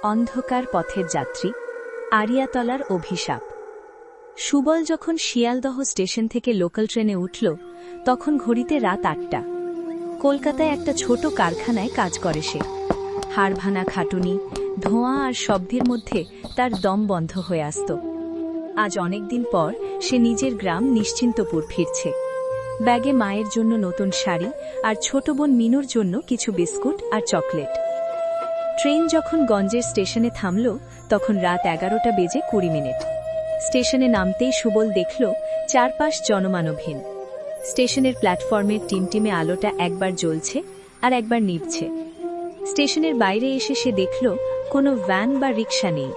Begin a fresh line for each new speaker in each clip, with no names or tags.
অন্ধকার পথের যাত্রী, আরিয়াতলার অভিশাপ। সুবল যখন শিয়ালদহ স্টেশন থেকে লোকাল ট্রেনে উঠল, তখন ঘড়িতে রাত ৮টা। কলকাতায় একটা ছোট কারখানায় কাজ করে সে। হাড়ভাঙা খাটুনি, ধোঁয়া আর শব্দের মধ্যে তার দম বন্ধ হয়ে আসত। আজ অনেকদিন পর সে নিজের গ্রাম নিশ্চিন্তপুর ফিরছে। ব্যাগে মায়ের জন্য নতুন শাড়ি আর ছোট বোন মিনুর জন্য কিছু বিস্কুট আর চকলেট। ট্রেন যখন গঞ্জের স্টেশনে থামল, তখন রাত 11টা বেজে 20 মিনিট। স্টেশনে নামতেই সুবল দেখল চারপাশ জনমানবহীন। স্টেশনের প্ল্যাটফর্মের টিমটিমে আলোটা একবার জ্বলছে আর একবার নিভছে। স্টেশনের বাইরে এসে সে দেখল কোনো ভ্যান বা রিকশা নেই।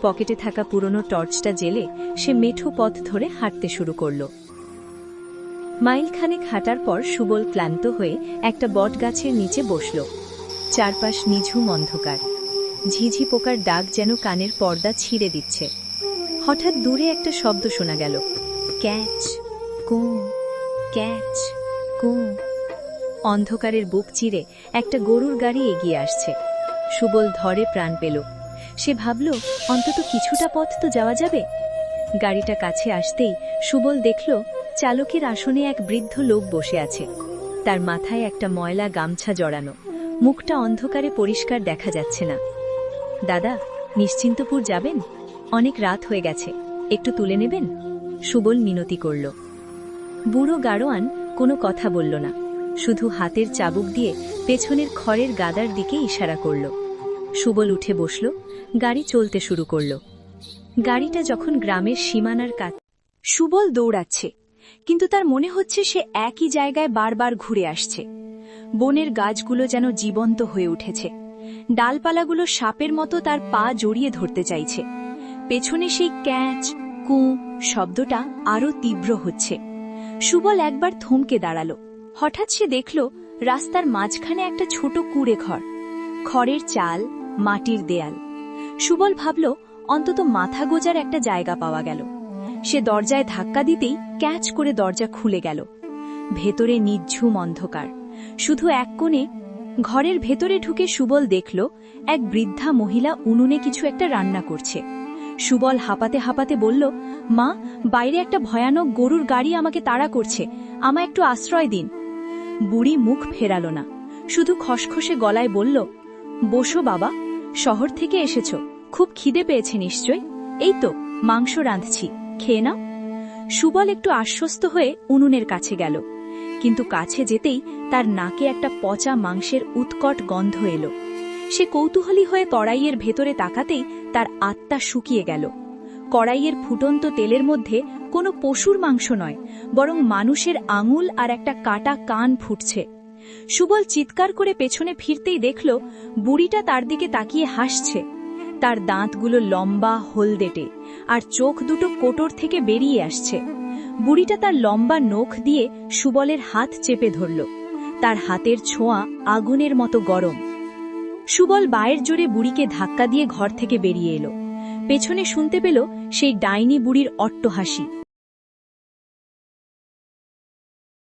পকেটে থাকা পুরনো টর্চটা জ্বেলে সে মেঠো পথ ধরে হাঁটতে শুরু করল। মাইলখানেক হাঁটার পর সুবল ক্লান্ত হয়ে একটা বটগাছের নিচে বসল। চারপাশ নিঝুম অন্ধকার, ঝিঝি পোকার ডাক যেন কানের পর্দা ছিঁড়ে দিচ্ছে। হঠাৎ দূরে একটা শব্দ শোনা গেল, ক্যাচ কু ক্যাচ কু। অন্ধকারের বুক চিরে একটা গরুর গাড়ি এগিয়ে আসছে। সুবল ধরে প্রাণ পেল। সে ভাবল, অন্তত কিছুটা পথ তো যাওয়া যাবে। গাড়িটা কাছে আসতেই সুবল দেখল চালকের আসনে এক বৃদ্ধ লোক বসে আছে। তার মাথায় একটা ময়লা গামছা জড়ানো, মুখটা অন্ধকারে পরিষ্কার দেখা যাচ্ছে না। দাদা, নিশ্চিন্তপুর যাবেন? অনেক রাত হয়ে গেছে, একটু তুলে নেবেন? সুবল মিনতি করল। বুড়ো গাড়োয়ান কোনো কথা বলল না, শুধু হাতের চাবুক দিয়ে পেছনের খড়ের গাদার দিকে ইশারা করল। সুবল উঠে বসল, গাড়ি চলতে শুরু করল। গাড়িটা যখন গ্রামের সীমানার কাছে, সুবল দৌড়াচ্ছে, কিন্তু তার মনে হচ্ছে সে একই জায়গায় বারবার ঘুরে আসছে। বনের গাছগুলো যেন জীবন্ত হয়ে উঠেছে, ডালপালাগুলো সাপের মতো তার পা জড়িয়ে ধরতে চাইছে। পেছনে সেই ক্যাচ কু শব্দটা আরো তীব্র হচ্ছে। সুবল একবার থমকে দাঁড়ালো। হঠাৎ সে দেখল রাস্তার মাঝখানে একটা ছোট কুঁড়ে ঘর, খড়ের চাল, মাটির দেয়াল। সুবল ভাবল, অন্তত মাথা গোজার একটা জায়গা পাওয়া গেল। সে দরজায় ধাক্কা দিতেই ক্যাচ করে দরজা খুলে গেল। ভেতরে নিঝুম অন্ধকার, শুধু এক কোণে। ঘরের ভেতরে ঢুকে সুবল দেখল এক বৃদ্ধা মহিলা উনুনে কিছু একটা রান্না করছে। সুবল হাঁপাতে হাঁপাতে বলল, মা, বাইরে একটা ভয়ানক গরুর গাড়ি আমাকে তাড়া করছে, আমায় একটু আশ্রয় দিন। বুড়ি মুখ ফেরাল না, শুধু খসখসে গলায় বলল, বসো বাবা, শহর থেকে এসেছ, খুব খিদে পেয়েছে নিশ্চয়। এই তো মাংস রাঁধছি, খেয়ে নাও। সুবল একটু আশ্বস্ত হয়ে উনুনের কাছে গেল, কিন্তু কাছে যেতেই তার নাকে একটা পচা মাংসের উৎকট গন্ধ এলো। সে কৌতূহলী হয়ে কড়াইয়ের ভেতরে তাকাতেই তার আত্মা শুকিয়ে গেল। কড়াইয়ের ফুটন্ত তেলের মধ্যে কোনো পশুর মাংস নয়, বরং মানুষের আঙুল আর একটা কাটা কান ফুটছে। সুবল চিৎকার করে পেছনে ফিরতেই দেখল বুড়িটা তার দিকে তাকিয়ে হাসছে। তার দাঁতগুলো লম্বা, হলদেটে, আর চোখ দুটো কোটর থেকে বেরিয়ে আসছে। বুড়িটা তার লম্বা নখ দিয়ে সুবলের হাত চেপে ধরল। তার হাতের ছোঁয়া আগুনের মতো গরম। সুবল বায়ের জোরে বুড়িকে ধাক্কা দিয়ে ঘর থেকে বেরিয়ে এলো। পেছনে শুনতে পেল সেই ডাইনি বুড়ির অট্টহাসি।